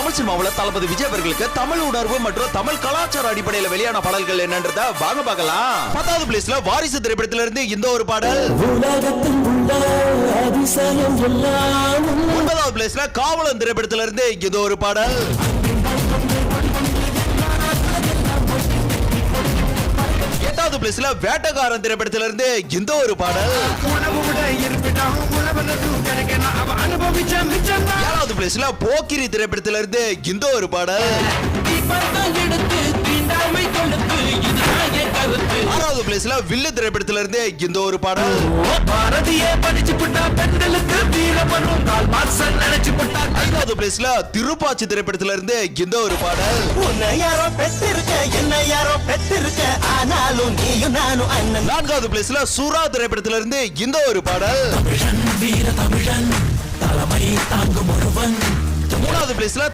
தமிழ் சினிமாவுல தளபதி விஜய் அவர்களுக்கு தமிழ் உணர்வு மற்றும் தமிழ் கலாச்சார அடிப்படையில் வெளியான பாடல்கள் என்னன்றத வாங்க பார்க்கலாம். 10வது பிளேஸ்ல வாரிசு திரைப்படத்தில இருந்து இந்த ஒரு பாடல். 9வது பிளேஸ்ல காவலன் திரைப்படத்தில இருந்து இந்த ஒரு பாடல். 8வது பிளேஸ்ல வேட்டக்காரன் திரைப்படத்தில இருந்து இந்த ஒரு பாடல். 7வது பிளேஸ்ல போக்கிரி திரைப்படத்தில இருந்து இந்த ஒரு பாடல். 6வது பிளேஸ்ல வில்லு திரைப்படத்தில இருந்து இந்த ஒரு பாடல். 5வது பிளேஸ்ல திருப்பாச்சி திரைப்படத்தில இருந்து இந்த ஒரு பாடல். 4வது பிளேஸ்ல சூரா திரைப்படத்தில இருந்து இந்த ஒரு பாடல். 3வது பிளேஸ்ல